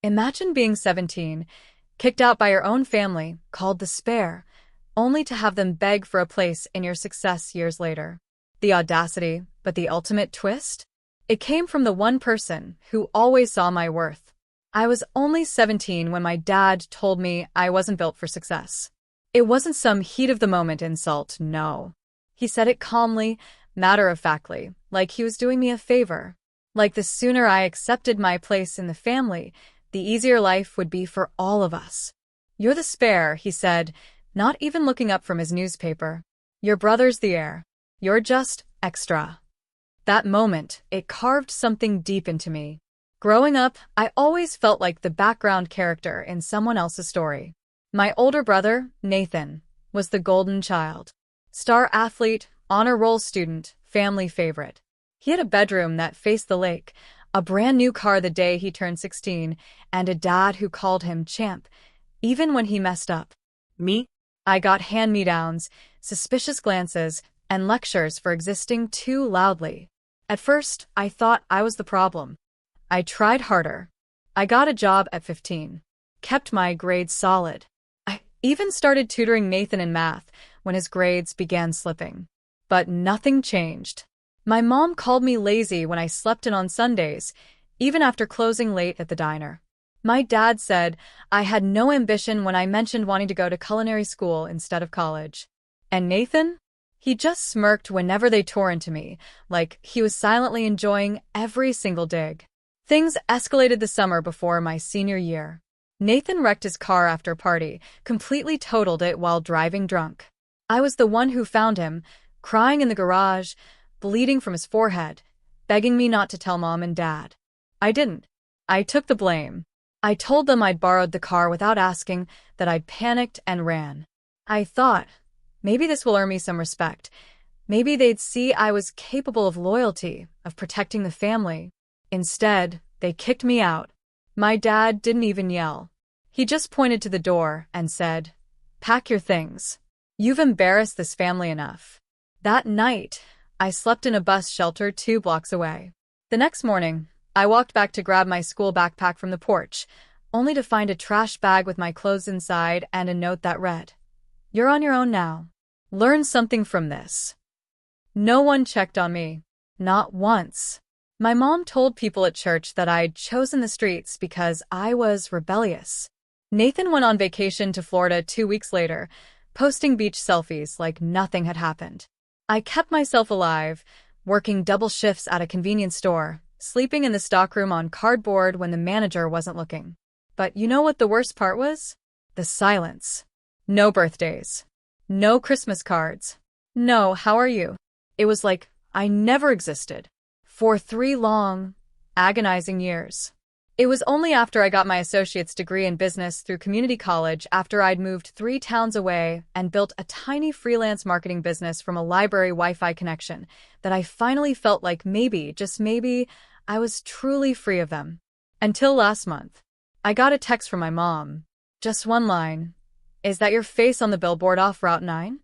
Imagine being 17, kicked out by your own family, called the spare, only to have them beg for a place in your success years later. The audacity, but the ultimate twist? It came from the one person who always saw my worth. I was only 17 when my dad told me I wasn't built for success. It wasn't some heat-of-the-moment insult, no. He said it calmly, matter-of-factly, like he was doing me a favor. Like the sooner I accepted my place in the family, the easier life would be for all of us. "You're the spare," he said, not even looking up from his newspaper. "Your brother's the heir. You're just extra." That moment, it carved something deep into me. Growing up, I always felt like the background character in someone else's story. My older brother, Nathan, was the golden child. Star athlete, honor roll student, family favorite. He had a bedroom that faced the lake, a brand new car the day he turned 16, and a dad who called him champ, even when he messed up. Me? I got hand-me-downs, suspicious glances, and lectures for existing too loudly. At first, I thought I was the problem. I tried harder. I got a job at 15. Kept my grades solid. I even started tutoring Nathan in math when his grades began slipping. But nothing changed. My mom called me lazy when I slept in on Sundays, even after closing late at the diner. My dad said I had no ambition when I mentioned wanting to go to culinary school instead of college. And Nathan? He just smirked whenever they tore into me, like he was silently enjoying every single dig. Things escalated the summer before my senior year. Nathan wrecked his car after a party, completely totaled it while driving drunk. I was the one who found him, crying in the garage, bleeding from his forehead, begging me not to tell mom and dad. I didn't. I took the blame. I told them I'd borrowed the car without asking, that I'd panicked and ran. I thought, maybe this will earn me some respect. Maybe they'd see I was capable of loyalty, of protecting the family. Instead, they kicked me out. My dad didn't even yell. He just pointed to the door and said, "Pack your things. You've embarrassed this family enough." That night, I slept in a bus shelter 2 blocks away. The next morning, I walked back to grab my school backpack from the porch, only to find a trash bag with my clothes inside and a note that read, "You're on your own now. Learn something from this." No one checked on me. Not once. My mom told people at church that I'd chosen the streets because I was rebellious. Nathan went on vacation to Florida 2 weeks later, posting beach selfies like nothing had happened. I kept myself alive, working double shifts at a convenience store, sleeping in the stockroom on cardboard when the manager wasn't looking. But you know what the worst part was? The silence. No birthdays. No Christmas cards. No, "How are you?" It was like I never existed. For 3 long, agonizing years. It was only after I got my associate's degree in business through community college, after I'd moved 3 towns away and built a tiny freelance marketing business from a library Wi-Fi connection, that I finally felt like maybe, just maybe, I was truly free of them. Until last month. I got a text from my mom. Just one line. "Is that your face on the billboard off Route 9?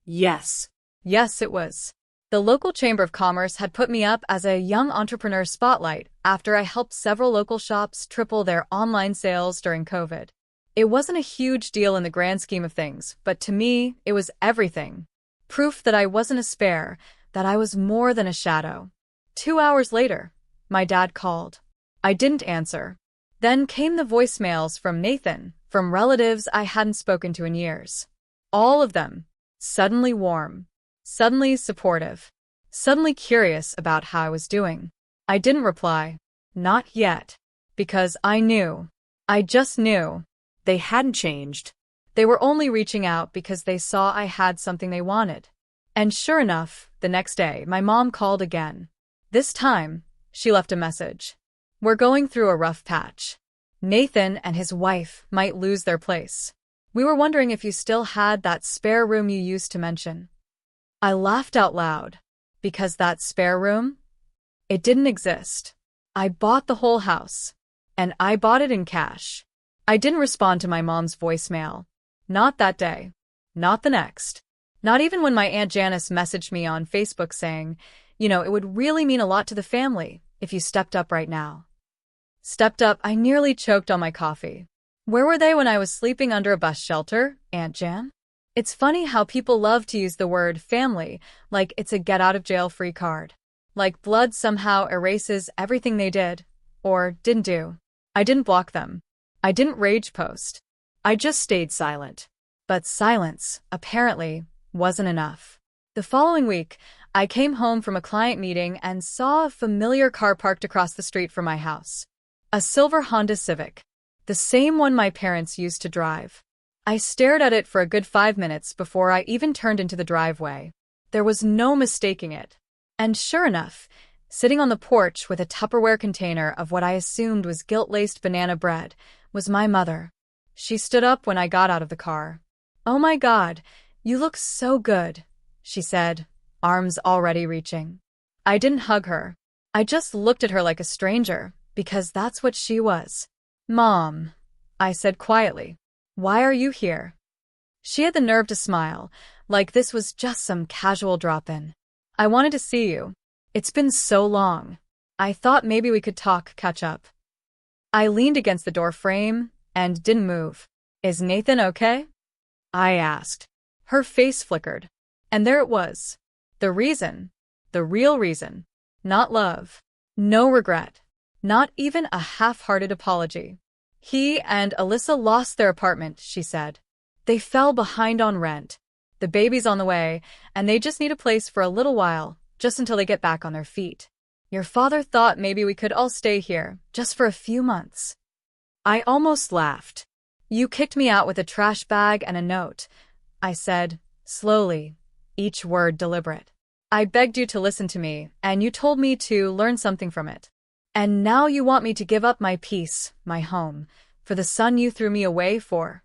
Yes. Yes, it was. The local Chamber of Commerce had put me up as a young entrepreneur spotlight after I helped several local shops triple their online sales during COVID. It wasn't a huge deal in the grand scheme of things, but to me, it was everything. Proof that I wasn't a spare, that I was more than a shadow. 2 hours later, my dad called. I didn't answer. Then came the voicemails from Nathan, from relatives I hadn't spoken to in years. All of them. Suddenly warm. Suddenly supportive. Suddenly curious about how I was doing. I didn't reply. Not yet. Because I knew. I just knew. They hadn't changed. They were only reaching out because they saw I had something they wanted. And sure enough, the next day, my mom called again. This time, she left a message. "We're going through a rough patch. Nathan and his wife might lose their place. We were wondering if you still had that spare room you used to mention." I laughed out loud. Because that spare room? It didn't exist. I bought the whole house. And I bought it in cash. I didn't respond to my mom's voicemail. Not that day. Not the next. Not even when my Aunt Janice messaged me on Facebook saying, "It would really mean a lot to the family if you stepped up right now." stepped up. I nearly choked on my coffee. Where were they when I was sleeping under a bus shelter, Aunt Jan? It's funny how people love to use the word family like it's a get-out-of-jail-free card. Like blood somehow erases everything they did, or didn't do. I didn't block them. I didn't rage post. I just stayed silent. But silence, apparently, wasn't enough. The following week, I came home from a client meeting and saw a familiar car parked across the street from my house. A silver Honda Civic. The same one my parents used to drive. I stared at it for a good 5 minutes before I even turned into the driveway. There was no mistaking it. And sure enough, sitting on the porch with a Tupperware container of what I assumed was guilt-laced banana bread, was my mother. She stood up when I got out of the car. "Oh my God, you look so good," she said, arms already reaching. I didn't hug her. I just looked at her like a stranger, because that's what she was. "Mom," I said quietly, "why are you here?" She had the nerve to smile, like this was just some casual drop-in. "I wanted to see you. It's been so long. I thought maybe we could talk, catch up." I leaned against the door frame and didn't move. "Is Nathan okay?" I asked. Her face flickered. And there it was. The reason. The real reason. Not love. No regret. Not even a half-hearted apology. "He and Alyssa lost their apartment," she said. "They fell behind on rent. The baby's on the way, and they just need a place for a little while, just until they get back on their feet. Your father thought maybe we could all stay here, just for a few months." I almost laughed. "You kicked me out with a trash bag and a note," I said, slowly, each word deliberate. "I begged you to listen to me, and you told me to learn something from it. And now you want me to give up my peace, my home, for the son you threw me away for?"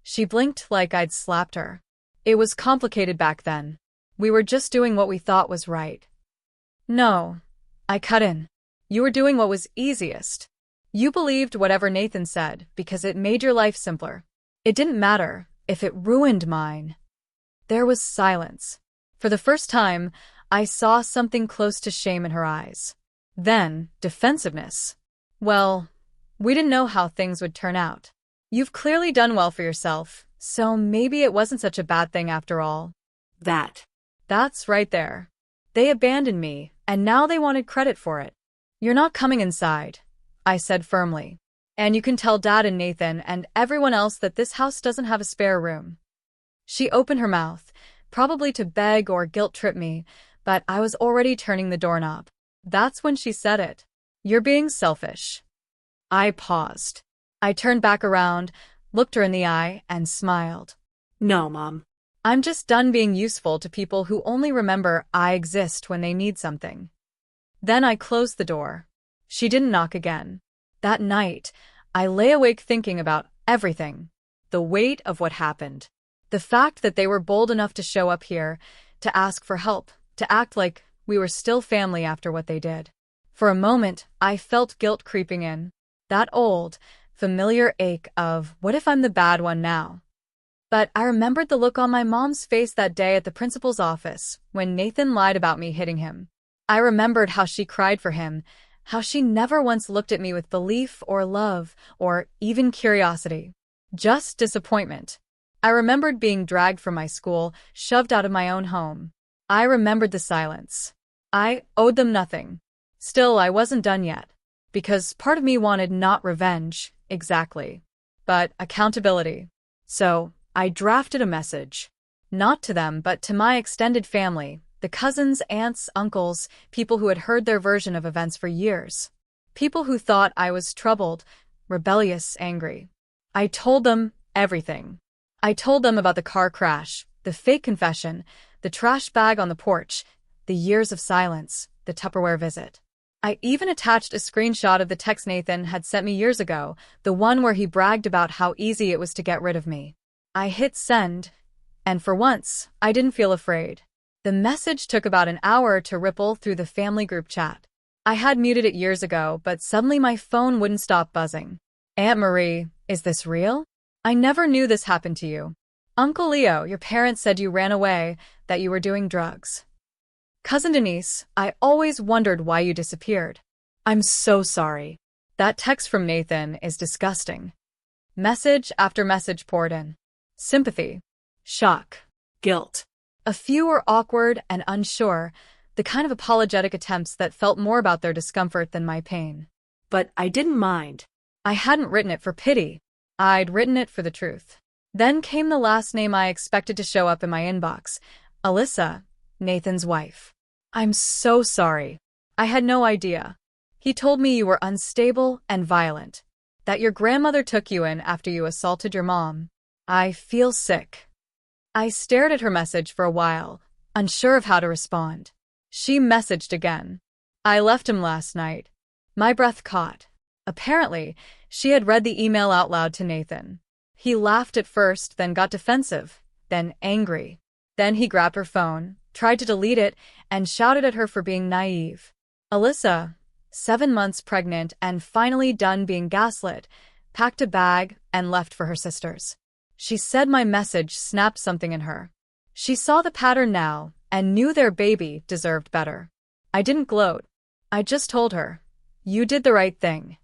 She blinked like I'd slapped her. "It was complicated back then. We were just doing what we thought was right." "No," I cut in. "You were doing what was easiest. You believed whatever Nathan said because it made your life simpler. It didn't matter if it ruined mine." There was silence. For the first time, I saw something close to shame in her eyes. Then, defensiveness. "Well, we didn't know how things would turn out. You've clearly done well for yourself, so maybe it wasn't such a bad thing after all." That's right there. They abandoned me, and now they wanted credit for it. "You're not coming inside," I said firmly. "And you can tell Dad and Nathan and everyone else that this house doesn't have a spare room." She opened her mouth, probably to beg or guilt-trip me, but I was already turning the doorknob. That's when she said it. "You're being selfish." I paused. I turned back around, looked her in the eye, and smiled. "No, Mom. I'm just done being useful to people who only remember I exist when they need something." Then I closed the door. She didn't knock again. That night, I lay awake thinking about everything. The weight of what happened. The fact that they were bold enough to show up here, to ask for help, to act like we were still family after what they did. For a moment, I felt guilt creeping in. That old, familiar ache of, what if I'm the bad one now? But I remembered the look on my mom's face that day at the principal's office, when Nathan lied about me hitting him. I remembered how she cried for him, how she never once looked at me with belief or love, or even curiosity. Just disappointment. I remembered being dragged from my school, shoved out of my own home. I remembered the silence. I owed them nothing. Still, I wasn't done yet. Because part of me wanted not revenge, exactly, but accountability. So, I drafted a message. Not to them, but to my extended family, the cousins, aunts, uncles, people who had heard their version of events for years. People who thought I was troubled, rebellious, angry. I told them everything. I told them about the car crash, the fake confession, the trash bag on the porch, the years of silence, the Tupperware visit. I even attached a screenshot of the text Nathan had sent me years ago, the one where he bragged about how easy it was to get rid of me. I hit send, and for once, I didn't feel afraid. The message took about an hour to ripple through the family group chat. I had muted it years ago, but suddenly my phone wouldn't stop buzzing. "Aunt Marie, is this real? I never knew this happened to you. Uncle Leo, your parents said you ran away, that you were doing drugs. Cousin Denise, I always wondered why you disappeared. I'm so sorry. That text from Nathan is disgusting. Message after message poured in. Sympathy. Shock. Guilt. A few were awkward and unsure, the kind of apologetic attempts that felt more about their discomfort than my pain. But I didn't mind. I hadn't written it for pity. I'd written it for the truth. Then came the last name I expected to show up in my inbox. Alyssa, Nathan's wife. I'm so sorry. I had no idea. He told me you were unstable and violent, that your grandmother took you in after you assaulted your mom. I feel sick. I stared at her message for a while, unsure of how to respond. She messaged again. I left him last night. My breath caught. Apparently, she had read the email out loud to Nathan. He laughed at first, then got defensive, then angry. Then he grabbed her phone, tried to delete it, and shouted at her for being naive. Alyssa, 7 months pregnant and finally done being gaslit, packed a bag and left for her sister's. She said my message snapped something in her. She saw the pattern now and knew their baby deserved better. I didn't gloat. I just told her, you did the right thing.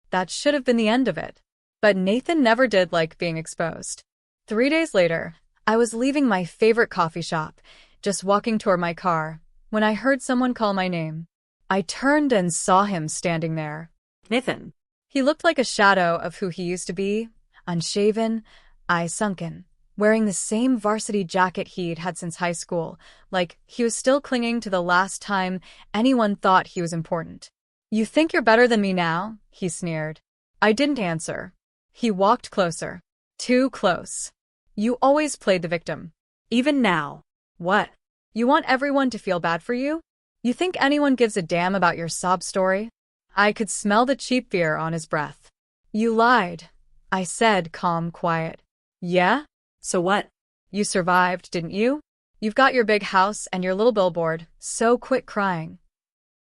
That should have been the end of it. But Nathan never did like being exposed. 3 days later, I was leaving my favorite coffee shop, just walking toward my car, when I heard someone call my name. I turned and saw him standing there. Nathan. He looked like a shadow of who he used to be, unshaven, eyes sunken, wearing the same varsity jacket he'd had since high school, like he was still clinging to the last time anyone thought he was important. You think you're better than me now? He sneered. I didn't answer. He walked closer. Too close. You always played the victim. Even now. What? You want everyone to feel bad for you? You think anyone gives a damn about your sob story? I could smell the cheap fear on his breath. You lied, I said, calm, quiet. Yeah? So what? You survived, didn't you? You've got your big house and your little billboard, so quit crying.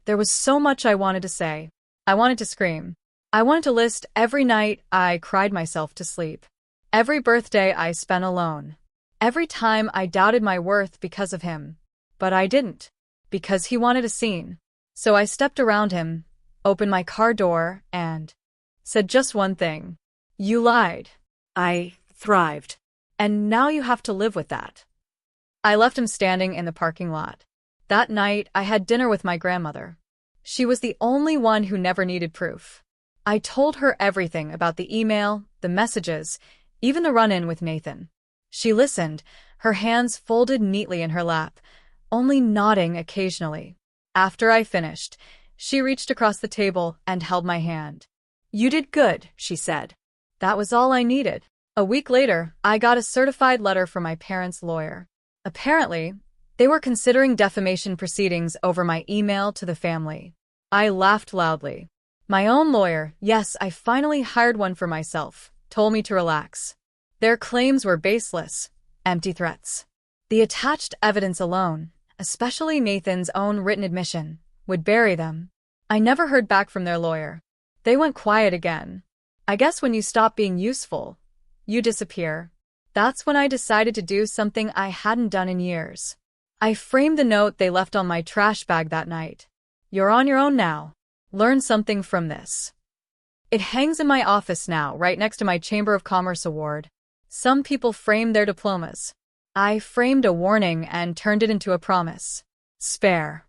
There was so much I wanted to say. I wanted to scream. I wanted to list every night I cried myself to sleep. Every birthday I spent alone. Every time I doubted my worth because of him. But I didn't. Because he wanted a scene. So I stepped around him, opened my car door, and said just one thing. You lied. I thrived. And now you have to live with that. I left him standing in the parking lot. That night, I had dinner with my grandmother. She was the only one who never needed proof. I told her everything about the email, the messages, even the run-in with Nathan. She listened, her hands folded neatly in her lap, only nodding occasionally. After I finished, she reached across the table and held my hand. You did good, she said. That was all I needed. A week later, I got a certified letter from my parents' lawyer. Apparently, they were considering defamation proceedings over my email to the family. I laughed loudly. My own lawyer, yes, I finally hired one for myself, told me to relax. Their claims were baseless, empty threats. The attached evidence alone, especially Nathan's own written admission, would bury them. I never heard back from their lawyer. They went quiet again. I guess when you stop being useful, you disappear. That's when I decided to do something I hadn't done in years. I framed the note they left on my trash bag that night. You're on your own now. Learn something from this. It hangs in my office now, right next to my Chamber of Commerce award. Some people frame their diplomas. I framed a warning and turned it into a promise. Spare.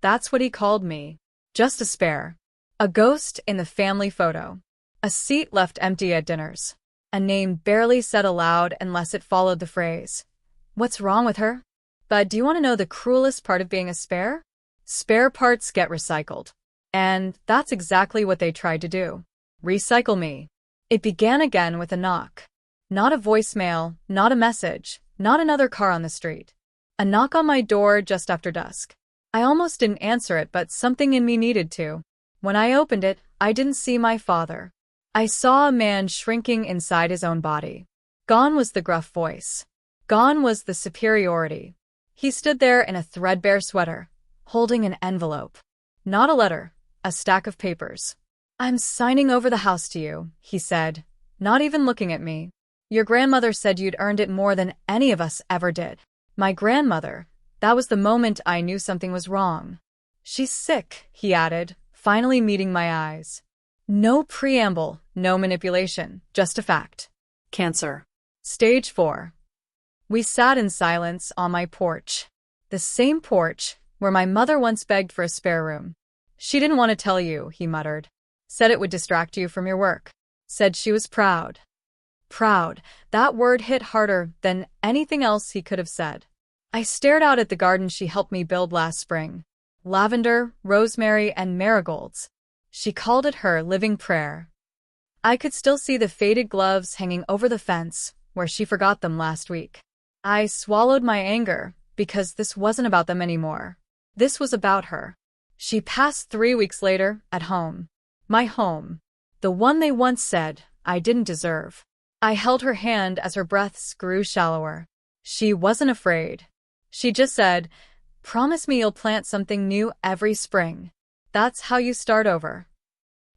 That's what he called me. Just a spare. A ghost in the family photo. A seat left empty at dinners. A name barely said aloud unless it followed the phrase. What's wrong with her? But do you want to know the cruelest part of being a spare? Spare parts get recycled. And that's exactly what they tried to do. Recycle me. It began again with a knock. Not a voicemail, not a message, not another car on the street. A knock on my door just after dusk. I almost didn't answer it, but something in me needed to. When I opened it, I didn't see my father. I saw a man shrinking inside his own body. Gone was the gruff voice. Gone was the superiority. He stood there in a threadbare sweater, holding an envelope. Not a letter, a stack of papers. I'm signing over the house to you, he said, not even looking at me. Your grandmother said you'd earned it more than any of us ever did. My grandmother. That was the moment I knew something was wrong. She's sick, he added, finally meeting my eyes. No preamble, no manipulation, just a fact. Cancer. Stage 4. We sat in silence on my porch. The same porch where my mother once begged for a spare room. She didn't want to tell you, he muttered. Said it would distract you from your work. Said she was proud. Proud. That word hit harder than anything else he could have said. I stared out at the garden she helped me build last spring. Lavender, rosemary, and marigolds. She called it her living prayer. I could still see the faded gloves hanging over the fence where she forgot them last week. I swallowed my anger because this wasn't about them anymore. This was about her. She passed 3 weeks later at home. My home. The one they once said I didn't deserve. I held her hand as her breaths grew shallower. She wasn't afraid. She just said, "Promise me you'll plant something new every spring. That's how you start over."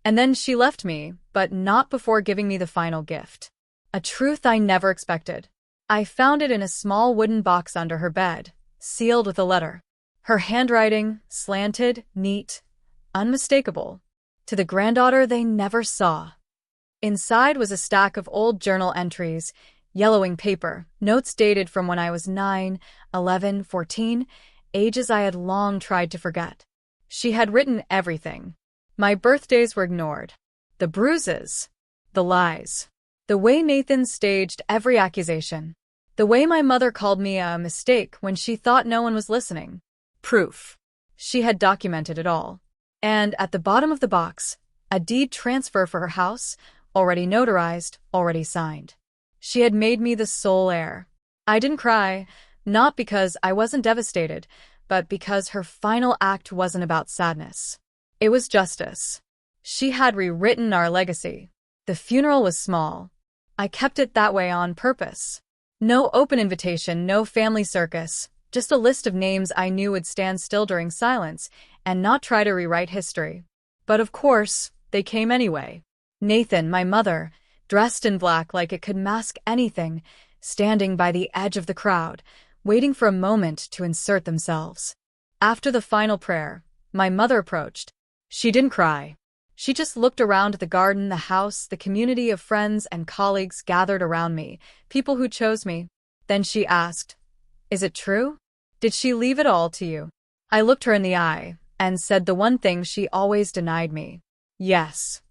And then she left me, but not before giving me the final gift. A truth I never expected. I found it in a small wooden box under her bed, sealed with a letter. Her handwriting, slanted, neat, unmistakable. To the granddaughter they never saw. Inside was a stack of old journal entries, yellowing paper, notes dated from when I was 9, 11, 14, ages I had long tried to forget. She had written everything. My birthdays were ignored. The bruises. The lies. The way Nathan staged every accusation. The way my mother called me a mistake when she thought no one was listening. Proof. She had documented it all. And at the bottom of the box, a deed transfer for her house, already notarized, already signed. She had made me the sole heir. I didn't cry, not because I wasn't devastated, but because her final act wasn't about sadness. It was justice. She had rewritten our legacy. The funeral was small. I kept it that way on purpose. No open invitation, no family circus, just a list of names I knew would stand still during silence and not try to rewrite history. But of course, they came anyway. Nathan, my mother, dressed in black like it could mask anything, standing by the edge of the crowd, waiting for a moment to insert themselves. After the final prayer, my mother approached. She didn't cry. She just looked around at the garden, the house, the community of friends and colleagues gathered around me, people who chose me. Then she asked, "Is it true? Did she leave it all to you?" I looked her in the eye and said the one thing she always denied me. Yes.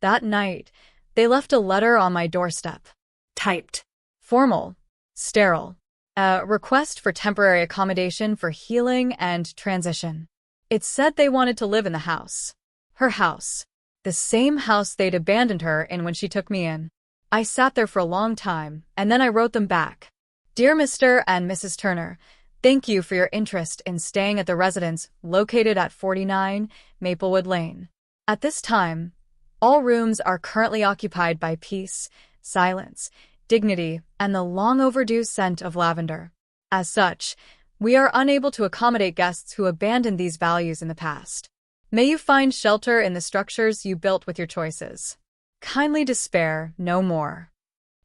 That night, they left a letter on my doorstep. Typed. Formal. Sterile. A request for temporary accommodation for healing and transition. It said they wanted to live in the house. Her house. The same house they'd abandoned her in when she took me in. I sat there for a long time, and then I wrote them back. "Dear Mr. and Mrs. Turner, thank you for your interest in staying at the residence located at 49 Maplewood Lane. At this time, all rooms are currently occupied by peace, silence, dignity, and the long overdue scent of lavender. As such, we are unable to accommodate guests who abandoned these values in the past. May you find shelter in the structures you built with your choices. Kindly despair no more."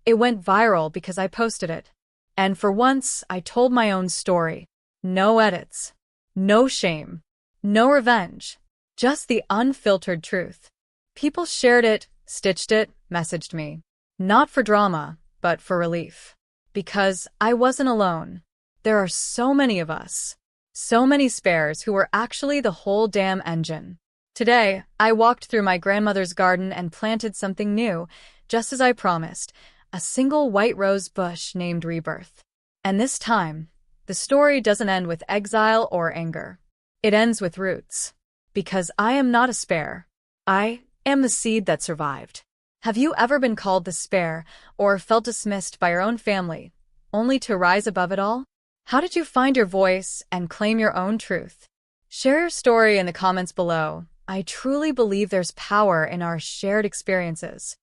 It went viral because I posted it. And for once, I told my own story. No edits. No shame. No revenge. Just the unfiltered truth. People shared it, stitched it, messaged me. Not for drama, but for relief. Because I wasn't alone. There are so many of us. So many spares who were actually the whole damn engine. Today, I walked through my grandmother's garden and planted something new, just as I promised, a single white rose bush named Rebirth. And this time, the story doesn't end with exile or anger. It ends with roots. Because I am not a spare. I am the seed that survived. Have you ever been called the spare or felt dismissed by your own family, only to rise above it all? How did you find your voice and claim your own truth? Share your story in the comments below. I truly believe there's power in our shared experiences.